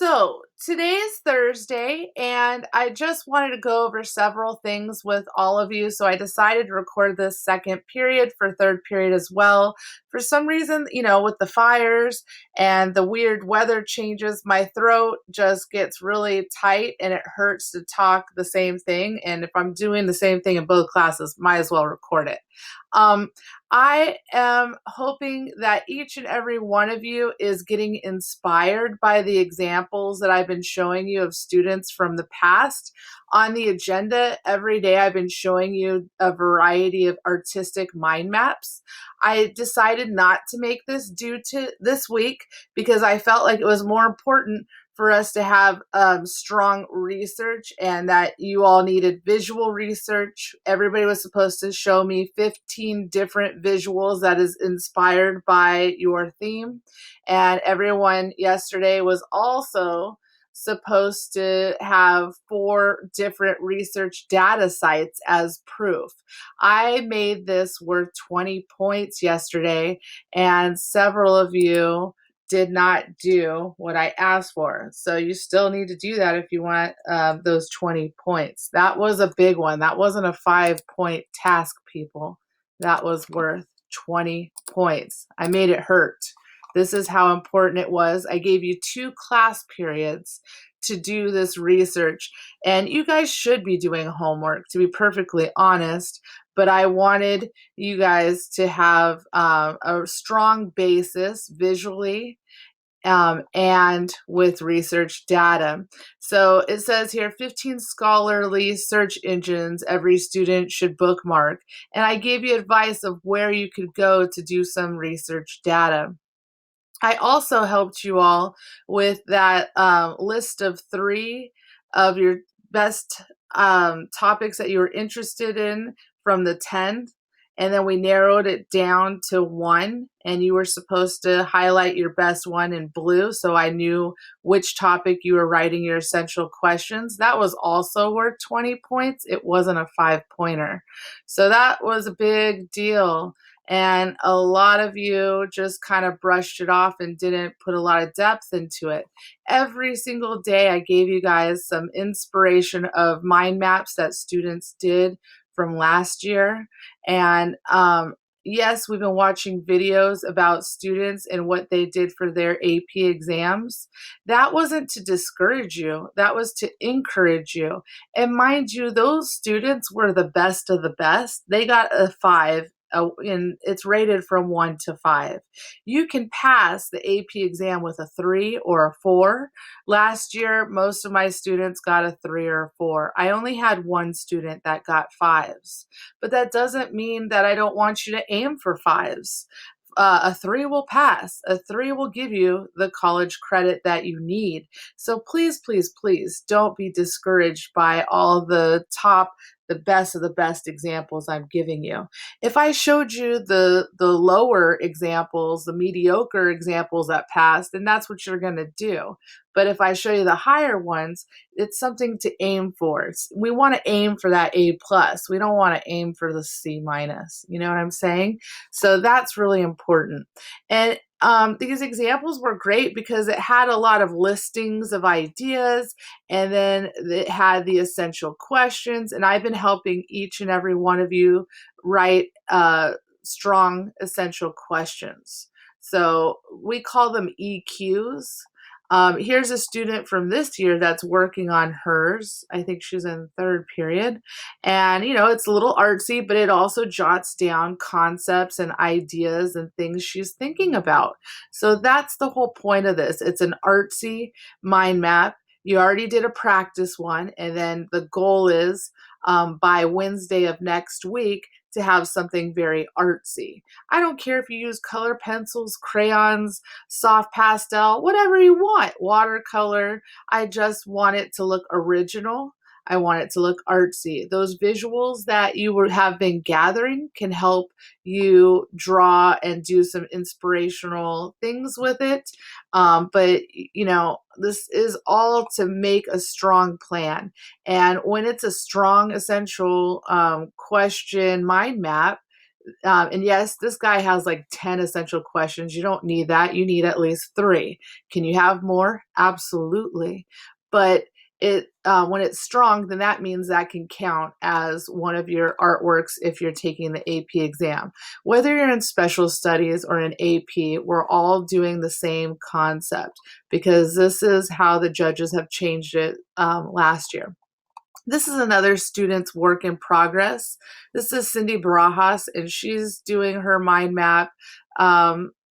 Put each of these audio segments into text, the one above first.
So today is Thursday, and I just wanted to go over several things with all of you. So I decided to record this second period for third period as well. For some reason, with the fires and the weird weather changes, my throat just gets really tight and it hurts to talk the same thing. And if I'm doing the same thing in both classes, might as well record it. Um, I am hoping that each and every one of you is getting inspired by the examples that I've been showing you of students from the past. On the agenda, every day I've been showing you a variety of artistic mind maps. I decided not to make this due to this week because I felt like it was more important for us to have strong research and that you all needed visual research. Everybody was supposed to show me 15 different visuals that is inspired by your theme. And everyone yesterday was also supposed to have 4 different research data sites as proof. I made this worth 20 points yesterday, and several of you did not do what I asked for. So you still need to do that if you want those 20 points. That was a big one. That wasn't a 5-point task, people. That was worth 20 points. I made it hurt. This is how important it was. I gave you 2 class periods to do this research, and you guys should be doing homework, to be perfectly honest. But I wanted you guys to have a strong basis visually and with research data. So it says here 15 scholarly search engines every student should bookmark. And I gave you advice of where you could go to do some research data. I also helped you all with that list of 3 of your best topics that you were interested in from the 10th. And then we narrowed it down to 1, and you were supposed to highlight your best one in blue so I knew which topic you were writing your essential questions. That was also worth 20 points. It wasn't a 5-pointer. So that was a big deal. And a lot of you just kind of brushed it off and didn't put a lot of depth into it. Every single day, I gave you guys some inspiration of mind maps that students did from last year. And yes, we've been watching videos about students and what they did for their AP exams. That wasn't to discourage you, that was to encourage you. And mind you, those students were the best of the best. They got a 5. And it's rated from 1 to 5. You can pass the AP exam with a 3 or a 4. Last year, most of my students got a 3 or a 4. I only had 1 student that got 5s. But that doesn't mean that I don't want you to aim for 5s. A 3 will pass. A 3 will give you the college credit that you need. So please, please, please don't be discouraged by all the best of the best examples I'm giving you. If I showed you the lower examples, the mediocre examples that passed, then that's what you're going to do. But if I show you the higher ones, it's something to aim for. We want to aim for that A+. We don't want to aim for the C-. You know what I'm saying? So that's really important. And these examples were great because it had a lot of listings of ideas, and then it had the essential questions. And I've been helping each and every one of you write strong essential questions. So we call them EQs. Here's a student from this year that's working on hers. I think she's in 3rd period. And, it's a little artsy, but it also jots down concepts and ideas and things she's thinking about. So that's the whole point of this. It's an artsy mind map. You already did a practice one, and then the goal is by Wednesday of next week to have something very artsy. I don't care if you use color pencils, crayons, soft pastel, whatever you want, watercolor. I just want it to look original. I want it to look artsy. Those visuals that you have been gathering can help you draw and do some inspirational things with it. But this is all to make a strong plan. And when it's a strong, essential question mind map, And yes, this guy has like 10 essential questions. You don't need that. You need at least three. Can you have more? Absolutely. But when it's strong, then that means that can count as one of your artworks if you're taking the AP exam. Whether you're in special studies or in AP, we're all doing the same concept because this is how the judges have changed it last year. This is another student's work in progress. This is Cindy Barajas, and she's doing her mind map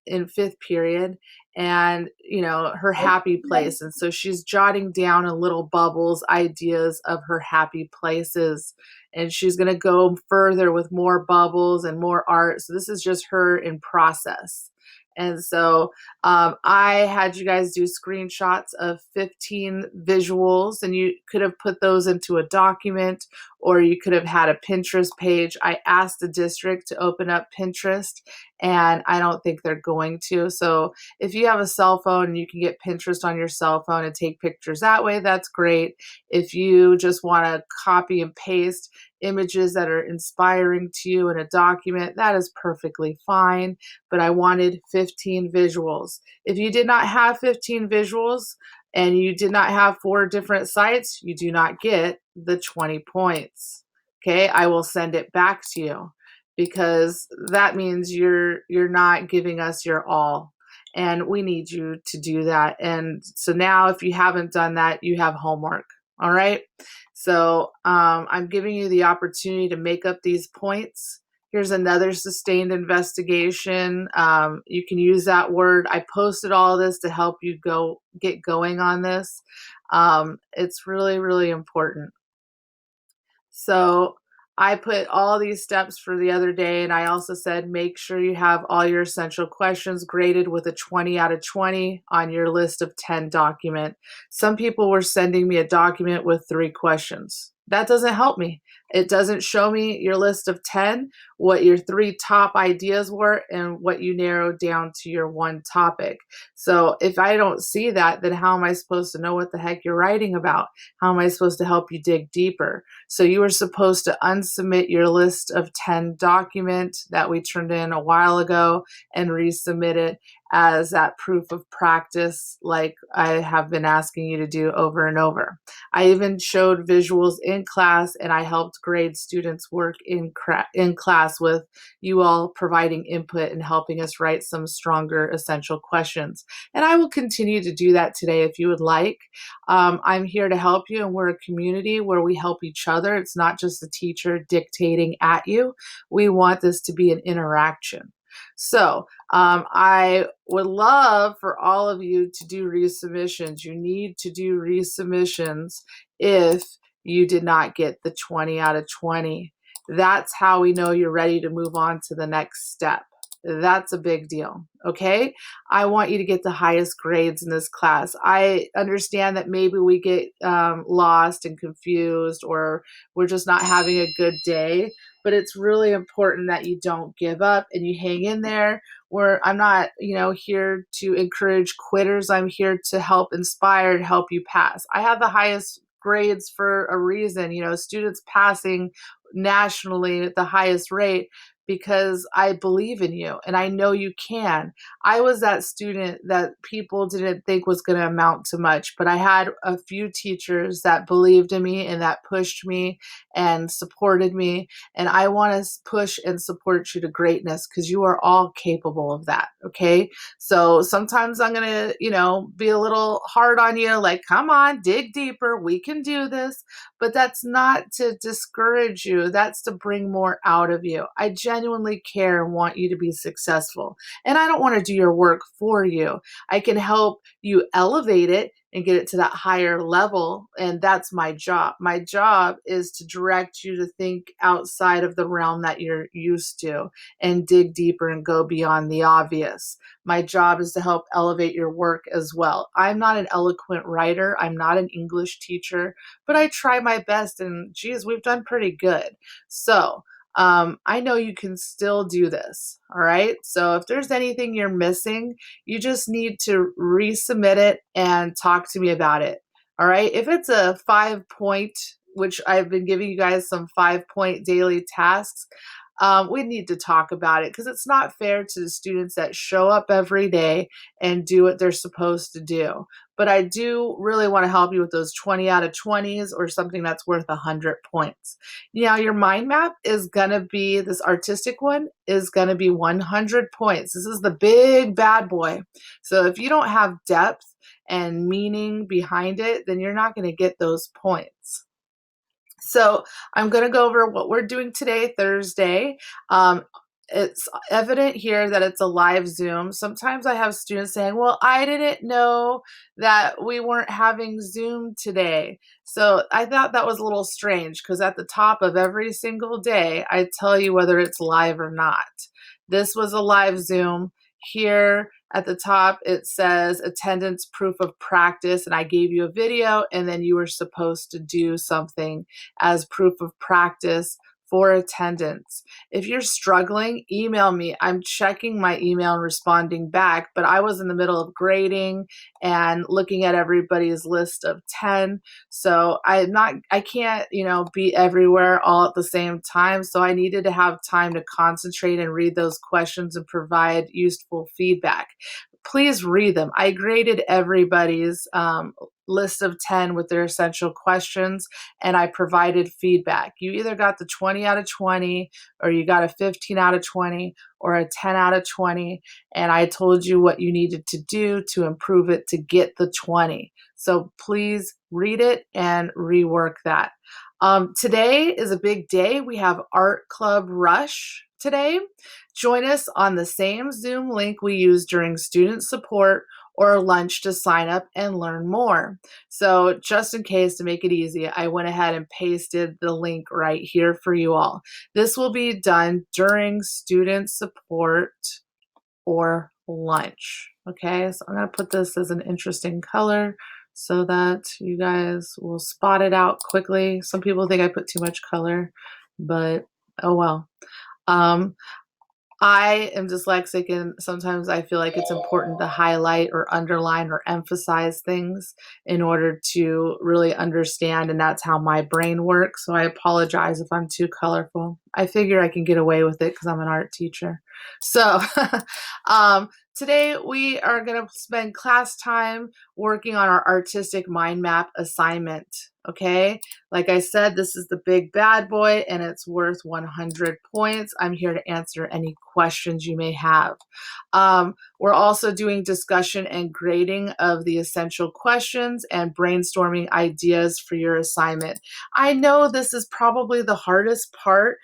in fifth period and, her happy place. And so she's jotting down in little bubbles ideas of her happy places. And she's going to go further with more bubbles and more art. So this is just her in process. And so I had you guys do screenshots of 15 visuals, and you could have put those into a document, or you could have had a Pinterest page. I asked the district to open up Pinterest, and I don't think they're going to. So if you have a cell phone and you can get Pinterest on your cell phone and take pictures that way, that's great. If you just want to copy and paste images that are inspiring to you in a document, that is perfectly fine. But I wanted 15 visuals. If you did not have 15 visuals and you did not have 4 different sites, you do not get the 20 points. Okay, I will send it back to you because that means you're not giving us your all. And we need you to do that. And so now if you haven't done that, you have homework. All right. So I'm giving you the opportunity to make up these points. Here's another sustained investigation. You can use that word. I posted all this to help you get going on this. It's really, really important. So I put all these steps for the other day, and I also said make sure you have all your essential questions graded with a 20 out of 20 on your list of 10 document. Some people were sending me a document with 3 questions. That doesn't help me. It doesn't show me your list of 10, what your 3 top ideas were, and what you narrowed down to your 1 topic. So if I don't see that, then how am I supposed to know what the heck you're writing about? How am I supposed to help you dig deeper? So you were supposed to unsubmit your list of 10 document that we turned in a while ago and resubmit it as that proof of practice like I have been asking you to do over and over. I even showed visuals in class, and I helped grade students' work in class with you all providing input and helping us write some stronger essential questions. And I will continue to do that today if you would like. I'm here to help you, and we're a community where we help each other. It's not just the teacher dictating at you. We want this to be an interaction. So I would love for all of you to do resubmissions. You need to do resubmissions if you did not get the 20 out of 20. That's how we know you're ready to move on to the next step. That's a big deal. Okay. I want you to get the highest grades in this class. I understand that maybe we get lost and confused, or we're just not having a good day, but it's really important that you don't give up and you hang in there. I'm not, here to encourage quitters. I'm here to help inspire and help you pass. I have the highest grades for a reason. Students passing nationally at the highest rate because I believe in you and I know you can. I was that student that people didn't think was going to amount to much, but I had a few teachers that believed in me and that pushed me and supported me. And I want to push and support you to greatness because you are all capable of that. Okay. So sometimes I'm going to, be a little hard on you, like, come on, dig deeper. We can do this. But that's not to discourage you. That's to bring more out of you. I genuinely care and want you to be successful. And I don't want to do your work for you. I can help you elevate it and get it to that higher level. And that's my job. My job is to direct you to think outside of the realm that you're used to and dig deeper and go beyond the obvious. My job is to help elevate your work as well. I'm not an eloquent writer. I'm not an English teacher, but I try my best, and geez, we've done pretty good. So I know you can still do this. All right. So if there's anything you're missing, you just need to resubmit it and talk to me about it. All right. If it's a 5-point, which I've been giving you guys some 5-point daily tasks, we need to talk about it because it's not fair to the students that show up every day and do what they're supposed to do. But I do really want to help you with those 20 out of 20s or something that's worth 100 points. Now, your mind map is going to be this artistic one is going to be 100 points. This is the big bad boy. So if you don't have depth and meaning behind it, then you're not going to get those points. So I'm going to go over what we're doing today, Thursday. Um, it's evident here that it's a live Zoom. Sometimes I have students saying, well, I didn't know that we weren't having Zoom today. So I thought that was a little strange because at the top of every single day, I tell you whether it's live or not. This was a live Zoom. Here at the top, it says attendance proof of practice, and I gave you a video, and then you were supposed to do something as proof of practice for attendance. If you're struggling, email me. I'm checking my email and responding back, but I was in the middle of grading and looking at everybody's list of 10. So I can't, be everywhere all at the same time. So I needed to have time to concentrate and read those questions and provide useful feedback. Please read them. I graded everybody's list of 10 with their essential questions, and I provided feedback. You either got the 20 out of 20, or you got a 15 out of 20, or a 10 out of 20, and I told you what you needed to do to improve it to get the 20. So please read it and rework that. Today is a big day. We have Art Club Rush today. Join us on the same Zoom link we use during student support or lunch to sign up and learn more. So just in case, to make it easy, I went ahead and pasted the link right here for you all. This will be done during student support or lunch. Okay, so I'm going to put this as an interesting color so that you guys will spot it out quickly. Some people think I put too much color, but oh well. I am dyslexic, and sometimes I feel like it's important to highlight or underline or emphasize things in order to really understand, and that's how my brain works. So I apologize if I'm too colorful. I figure I can get away with it because I'm an art teacher. So today we are going to spend class time working on our artistic mind map assignment. Okay, like I said, this is the big bad boy and it's worth 100 points. I'm here to answer any questions you may have. We're also doing discussion and grading of the essential questions and brainstorming ideas for your assignment. I know this is probably the hardest part,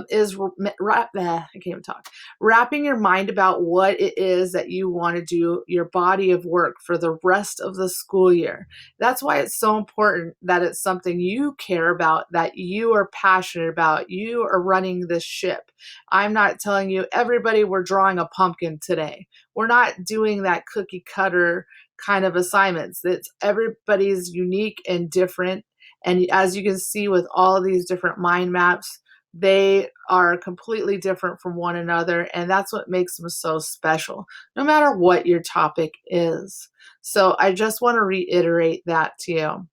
is I can't even talk. Wrapping your mind about what it is that you want to do, your body of work for the rest of the school year. That's why it's so important that it's something you care about, that you are passionate about. You are running this ship. I'm not telling you, everybody, we're drawing a pumpkin today. We're not doing that cookie cutter kind of assignments. It's everybody's unique and different. And as you can see with all these different mind maps, they are completely different from one another. And that's what makes them so special, no matter what your topic is. So I just want to reiterate that to you.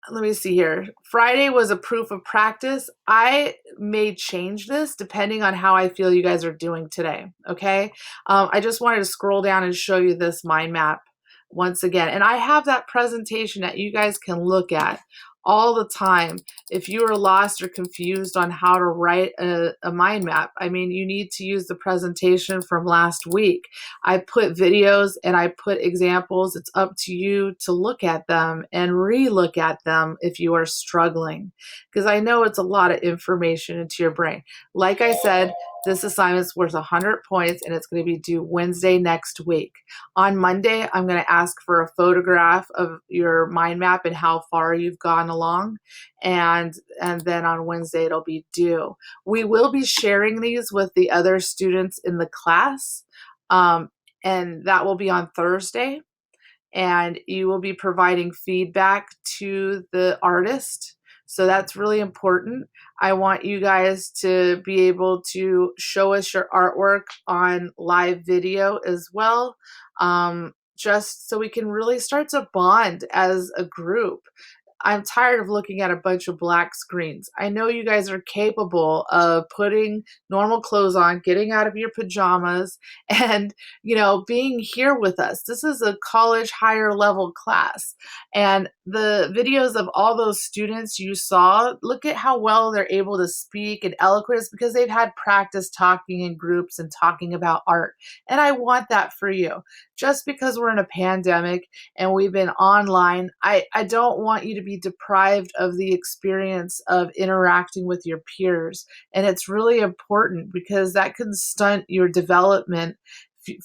Let me see here. Friday was a proof of practice. I may change this depending on how I feel you guys are doing today. Okay. I just wanted to scroll down and show you this mind map once again. And I have that presentation that you guys can look at all the time. If you are lost or confused on how to write a mind map, I mean, you need to use the presentation from last week. I put videos and I put examples. It's up to you to look at them and re-look at them if you are struggling, because I know it's a lot of information into your brain. Like I said, this assignment's worth 100 points and it's going to be due Wednesday next week. On Monday, I'm going to ask for a photograph of your mind map and how far you've gone along. And then on Wednesday, it'll be due. We will be sharing these with the other students in the class. And that will be on Thursday. And you will be providing feedback to the artist. So that's really important. I want you guys to be able to show us your artwork on live video as well, just so we can really start to bond as a group. I'm tired of looking at a bunch of black screens. I know you guys are capable of putting normal clothes on, getting out of your pajamas, and, being here with us. This is a college higher level class. And the videos of all those students you saw, look at how well they're able to speak and eloquent. It's because they've had practice talking in groups and talking about art. And I want that for you. Just because we're in a pandemic and we've been online, I don't want you to be deprived of the experience of interacting with your peers. And it's really important because that can stunt your development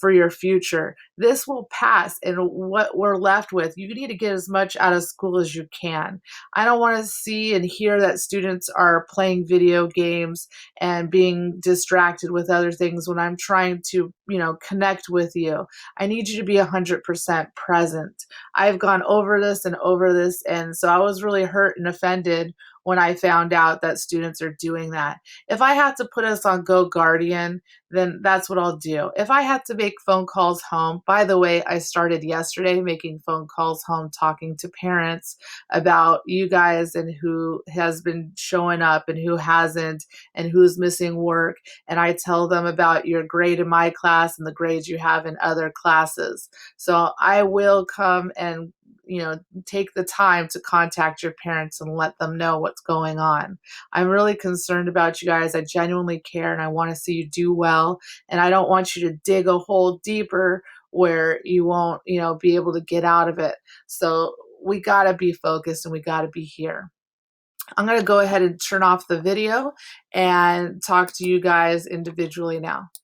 for your future. This will pass, and what we're left with, you need to get as much out of school as you can. I don't want to see and hear that students are playing video games and being distracted with other things when I'm trying to, connect with you. I need you to be 100% present. I've gone over this, and so I was really hurt and offended when I found out that students are doing that. If I had to put us on Go Guardian, then that's what I'll do. If I had to make phone calls home, by the way, I started yesterday making phone calls home, talking to parents about you guys and who has been showing up and who hasn't and who's missing work. And I tell them about your grade in my class and the grades you have in other classes. So I will come and take the time to contact your parents and let them know what's going on. I'm really concerned about you guys. I genuinely care and I want to see you do well. And I don't want you to dig a hole deeper where you won't, be able to get out of it. So we got to be focused and we got to be here. I'm going to go ahead and turn off the video and talk to you guys individually now.